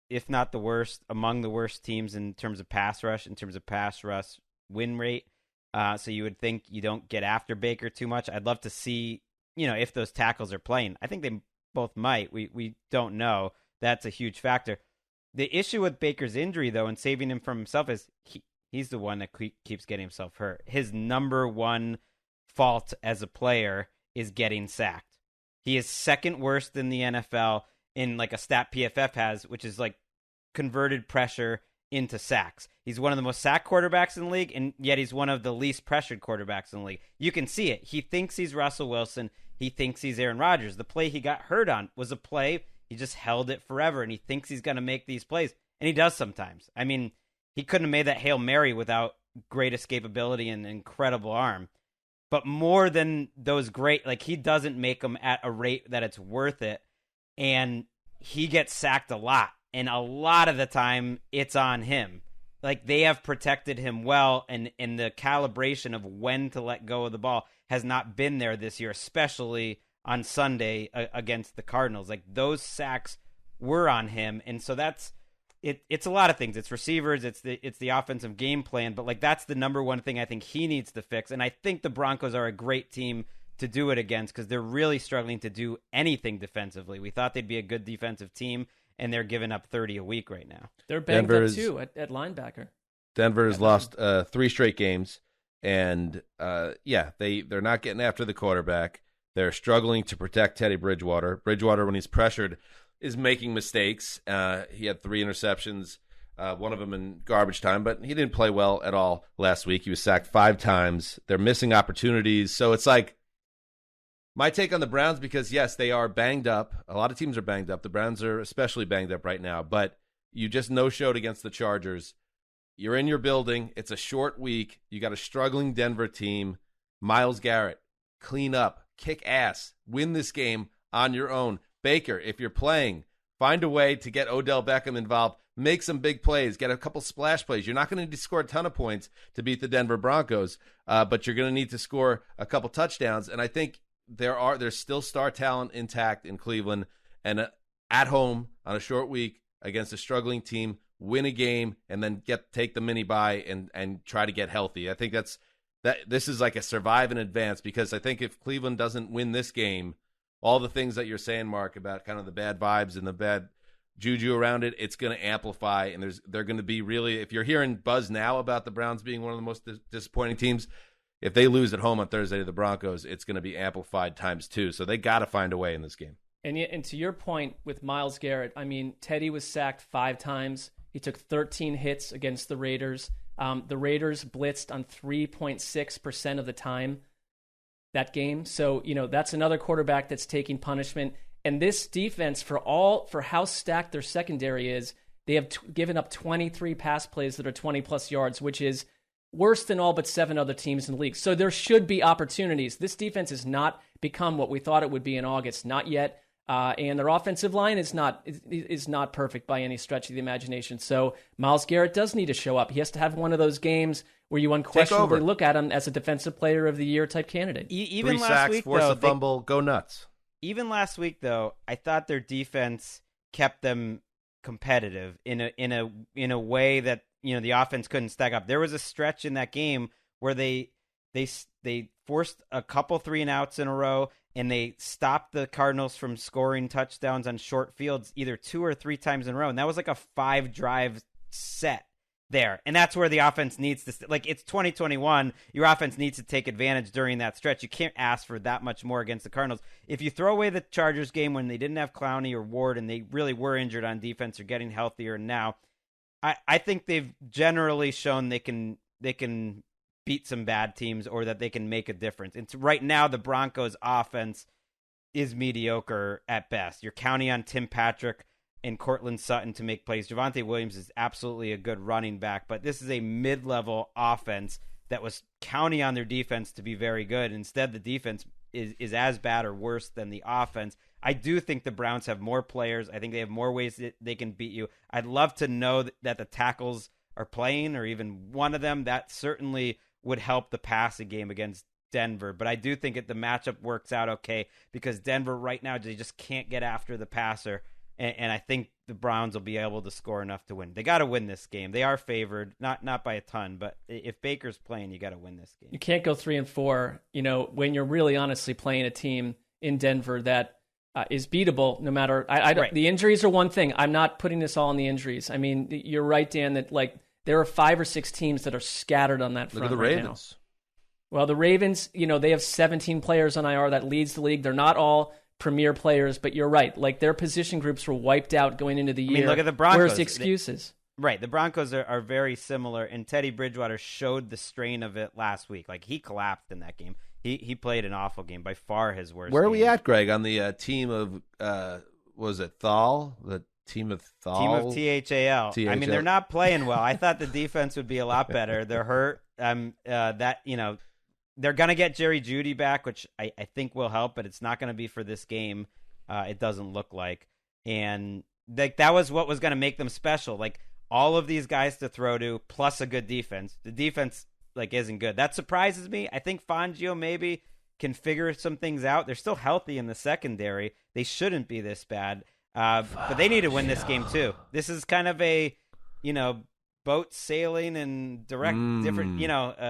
if not the worst, among the worst teams in terms of pass rush, win rate. So you would think you don't get after Baker too much. I'd love to see, if those tackles are playing. I think they both might. We don't know. That's a huge factor. The issue with Baker's injury, though, and saving him from himself is he's the one that keeps getting himself hurt. His number one fault as a player is getting sacked. He is second worst in the NFL in like a stat PFF has, which is like converted pressure into sacks. He's one of the most sacked quarterbacks in the league, and yet he's one of the least pressured quarterbacks in the league. You can see it. He thinks he's Russell Wilson. He thinks he's Aaron Rodgers. The play he got hurt on was a play. He just held it forever, and he thinks he's going to make these plays, and he does sometimes. I mean, he couldn't have made that Hail Mary without great escapability and incredible arm. But more than those great, like he doesn't make them at a rate that it's worth it, and he gets sacked a lot, and a lot of the time it's on him. Like they have protected him well, and the calibration of when to let go of the ball has not been there this year, especially on Sunday against the Cardinals. Like those sacks were on him, and so that's it. It's a lot of things. It's receivers. It's the offensive game plan. But like that's the number one thing I think he needs to fix. And I think the Broncos are a great team to do it against because they're really struggling to do anything defensively. We thought they'd be a good defensive team, and they're giving up 30 a week right now. They're banged up too at linebacker. Denver has lost 3 straight games, and they're not getting after the quarterback. They're struggling to protect Teddy Bridgewater. Bridgewater, when he's pressured, is making mistakes. He had 3 interceptions, one of them in garbage time, but he didn't play well at all last week. He was sacked 5 times. They're missing opportunities. So it's like my take on the Browns, because, yes, they are banged up. A lot of teams are banged up. The Browns are especially banged up right now, but you just no-showed against the Chargers. You're in your building. It's a short week. You got a struggling Denver team. Myles Garrett, clean up. Kick ass, win this game on your own. Baker, if you're playing, find a way to get Odell Beckham involved. Make some big plays. Get a couple splash plays. You're not going to need to score a ton of points to beat the Denver Broncos, but you're going to need to score a couple touchdowns. And I think there's still star talent intact in Cleveland. And at home on a short week against a struggling team, win a game and then take the mini bye and try to get healthy. I think this is like a survive in advance, because I think if Cleveland doesn't win this game, all the things that you're saying, Mark, about kind of the bad vibes and the bad juju around it, it's going to amplify. And they're going to be really, if you're hearing buzz now about the Browns being one of the most disappointing teams, if they lose at home on Thursday to the Broncos, it's going to be amplified times 2. So they got to find a way in this game. And to your point with Myles Garrett, I mean, Teddy was sacked 5 times. He took 13 hits against the Raiders. The Raiders blitzed on 3.6% of the time that game. So, that's another quarterback that's taking punishment. And this defense, for how stacked their secondary is, they have given up 23 pass plays that are 20-plus yards, which is worse than all but 7 other teams in the league. So there should be opportunities. This defense has not become what we thought it would be in August. Not yet. And their offensive line is not perfect by any stretch of the imagination. So Myles Garrett does need to show up. He has to have one of those games where you unquestionably look at him as a defensive player of the year type candidate. Even 3 last sacks, week, force though, a fumble, go nuts. Even last week, though, I thought their defense kept them competitive in a way that the offense couldn't stack up. There was a stretch in that game where they forced a couple 3-and-outs in a row, and they stopped the Cardinals from scoring touchdowns on short fields either 2 or 3 times in a row. And that was like a 5-drive set there. And that's where the offense needs to, it's 2021. Your offense needs to take advantage during that stretch. You can't ask for that much more against the Cardinals. If you throw away the Chargers game when they didn't have Clowney or Ward and they really were injured on defense or getting healthier now, I think they've generally shown they can beat some bad teams or that they can make a difference. And right now, the Broncos offense is mediocre at best. You're counting on Tim Patrick and Cortland Sutton to make plays. Javonte Williams is absolutely a good running back, but this is a mid-level offense that was counting on their defense to be very good. Instead, the defense is as bad or worse than the offense. I do think the Browns have more players. I think they have more ways that they can beat you. I'd love to know that the tackles are playing, or even one of them. That certainly would help the passing game against Denver. But I do think the matchup works out okay, because Denver right now, they just can't get after the passer. And I think the Browns will be able to score enough to win. They got to win this game. They are favored, not by a ton, but if Baker's playing, you got to win this game. You can't go 3-4, when you're really honestly playing a team in Denver that is beatable no matter. Right. The injuries are one thing. I'm not putting this all on the injuries. I mean, you're right, Dan, that there are 5 or 6 teams that are scattered on that front. Look at the right Ravens. Now. Well, the Ravens, they have 17 players on IR. That leads the league. They're not all premier players, but you're right. Their position groups were wiped out going into the year. I mean, look at the Broncos. Where's the excuses? Right. The Broncos are very similar, and Teddy Bridgewater showed the strain of it last week. He collapsed in that game. He played an awful game, by far his worst. Where are game. we at, Greg, on the team of, was it Thal? The team of Thal? Team of THAL. THL. I mean, they're not playing well. I thought the defense would be a lot better. They're hurt. They're going to get Jerry Jeudy back, which I think will help, but it's not going to be for this game. It doesn't look like. And that was what was going to make them special. All of these guys to throw to, plus a good defense. The defense, isn't good. That surprises me. I think Fangio maybe can figure some things out. They're still healthy in the secondary. They shouldn't be this bad. But they need to win this game, too. This is kind of a, boat sailing and different,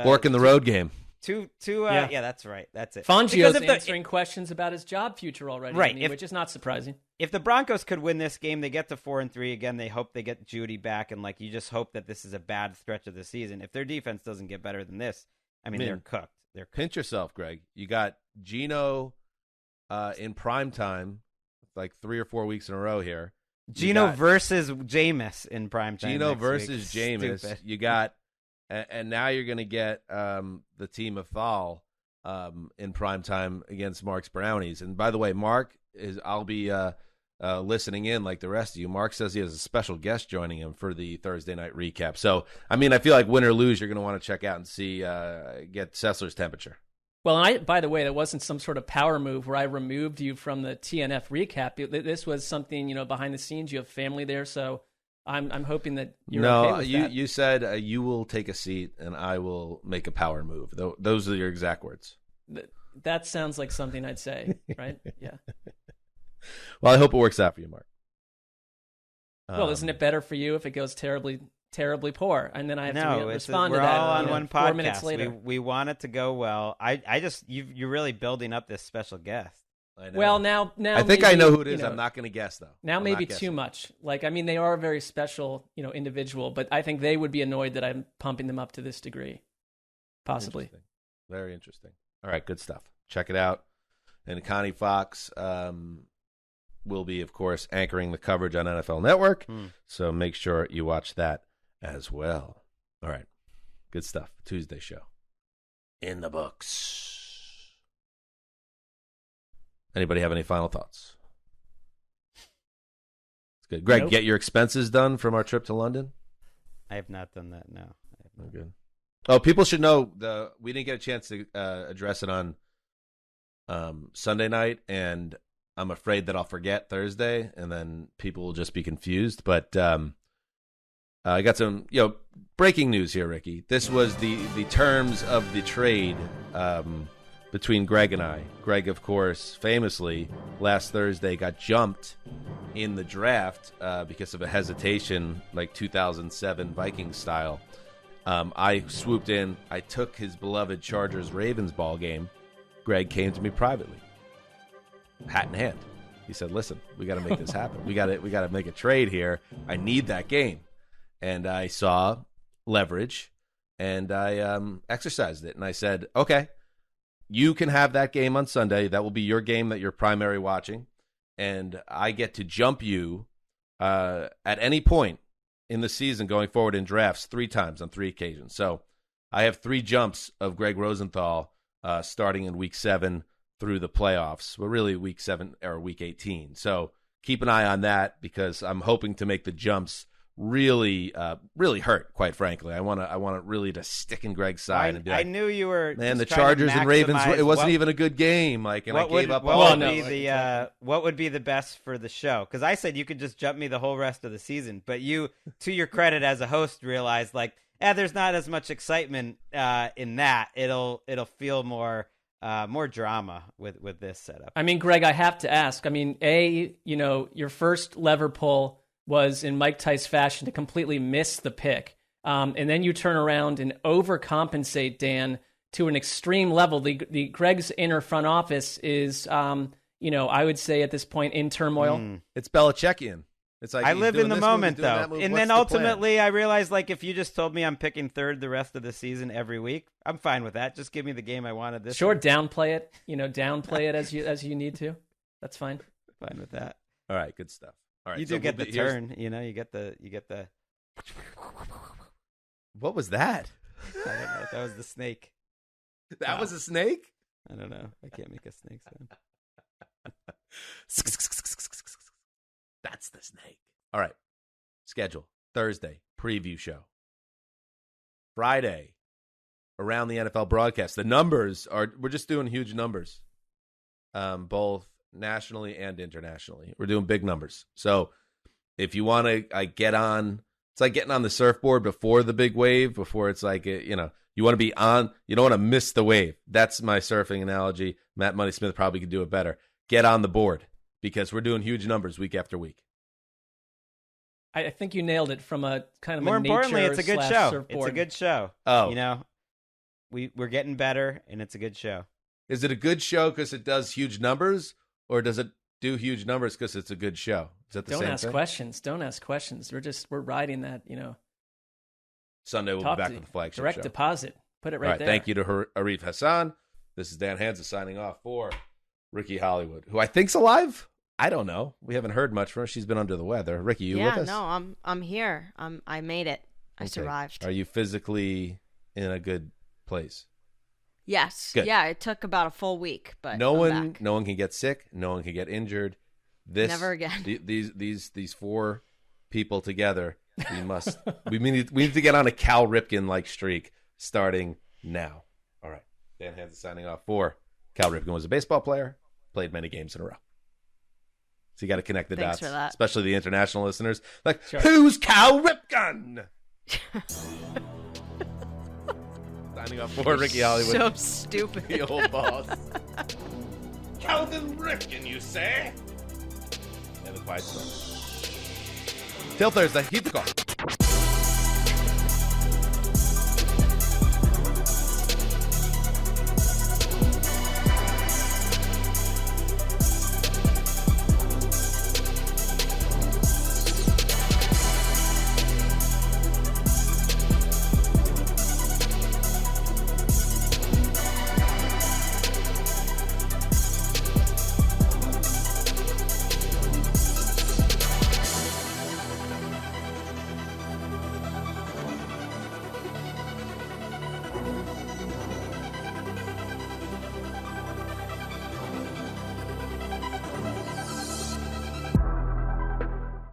Fork in the road game. Yeah, that's right. That's it. Fangio's answering questions about his job future already, right? Which is not surprising. If the Broncos could win this game, they get to 4-3 again. They hope they get Jeudy back, and you just hope that this is a bad stretch of the season. If their defense doesn't get better than this, they're cooked. They're cooked. Pinch yourself, Greg. You got Geno in prime time, 3 or 4 weeks in a row here. Geno versus Jameis in prime time. Geno versus Jameis. Stupid. You got. And now you're going to get the team of Thal in primetime against Mark's Brownies. And by the way, I'll be listening in like the rest of you. Mark says he has a special guest joining him for the Thursday night recap. So, I feel like win or lose, you're going to want to check out and see, get Sessler's temperature. Well, by the way, that wasn't some sort of power move where I removed you from the TNF recap. This was something, behind the scenes. You have family there, so I'm hoping that you're okay with that. You said you will take a seat and I will make a power move. Those are your exact words. That sounds like something I'd say, right? Yeah. Well, I hope it works out for you, Mark. Well, isn't it better for you if it goes terribly, terribly poor, and then I have to respond to we're that? all on one podcast. 4 minutes later. We want it to go well. You're really building up this special guest. I know. Well, now I think I know who it is. I'm not going to guess though. Now maybe too much. They are a very special, individual, but I think they would be annoyed that I'm pumping them up to this degree. Possibly. Interesting. Very interesting. All right, good stuff. Check it out. And Connie Fox will be, of course, anchoring the coverage on NFL Network. So make sure you watch that as well. All right, good stuff. Tuesday show in the books. Anybody have any final thoughts? It's good. Greg, Get your expenses done from our trip to London? I have not done that, no. Good. Oh, people should know we didn't get a chance to address it on Sunday night, and I'm afraid that I'll forget Thursday, and then people will just be confused. But I got some breaking news here, Ricky. This was the terms of the trade between Greg and I. Greg, of course, famously last Thursday got jumped in the draft because of a hesitation, 2007 Vikings style. I swooped in. I took his beloved Chargers-Ravens ball game. Greg came to me privately hat in hand. He said, "Listen, we got to make this happen. We got to make a trade here. I need that game." And I saw leverage, and I exercised it. And I said, "Okay, you can have that game on Sunday. That will be your game that you're primary watching, and I get to jump you at any point in the season going forward in drafts 3 times on 3 occasions. So I have 3 jumps of Greg Rosenthal starting in week 7 through the playoffs. We're really week 7 or week 18. So keep an eye on that because I'm hoping to make the jumps really hurt, quite frankly. I want to really to stick in Greg's side and be like, I knew you were man, the Chargers and Ravens, it wasn't even a good game. Like, and I gave up all what would be the best for the show? Because I said you could just jump me the whole rest of the season, but you, to your credit as a host, realized like, there's not as much excitement in that. It'll feel more drama with this setup. I mean, Greg, I have to ask. I mean, your first lever pull was in Mike Tice fashion to completely miss the pick. And then you turn around and overcompensate, Dan, to an extreme level. The Greg's inner front office is, I would say at this point in turmoil. It's Belichickian. It's like I live in the moment, though. And then ultimately I realized, like, if you just told me I'm picking third the rest of the season every week, I'm fine with that. Just give me the game I wanted this Sure, week. downplay it. Downplay it as you need to. That's fine. Fine with that. All right, good stuff. All right, you do get the turn, you get the. What was that? I don't know. That was the snake. That was a snake? I don't know. I can't make a snake sound. That's the snake. All right. Schedule. Thursday, preview show. Friday, around the NFL broadcast. The numbers we're just doing huge numbers, both nationally and internationally. We're doing big numbers. So if you want to get on, it's like getting on the surfboard before the big wave, before it's like, you want to be on, you don't want to miss the wave. That's my surfing analogy. Matt Money Smith probably could do it better. Get on the board because we're doing huge numbers week after week. I think you nailed it from a kind of more a importantly, it's a good show. Surfboard. It's a good show. Oh, we're getting better, and it's a good show. Is it a good show because it does huge numbers, or does it do huge numbers because it's a good show? Is that the same thing? Don't ask questions. We're riding that. Sunday we'll be back with the flagship direct show. Deposit. Put it right there. Thank you to Arif Hasan. This is Dan Hansa signing off for Ricky Hollywood, who I think's alive. I don't know. We haven't heard much from her. She's been under the weather. Ricky, you with us? Yeah, no, I'm here. I made it. I survived. Are you physically in a good place? Yes. Good. Yeah, it took about a full week, but no I'm back. one can get sick. No one can get injured. Never again. These 4 people together. We need to get on a Cal Ripken like streak starting now. All right. Dan Hansa signing off for Cal Ripken was a baseball player, played many games in a row. So you got to connect the dots, for that. especially the international listeners. Like, sure. Who's Cal Ripken? Signing off for Ricky Hollywood. So stupid. The old boss. Calvin Ripken, you say? And the quiet storm. Till Thursday. Keep the call.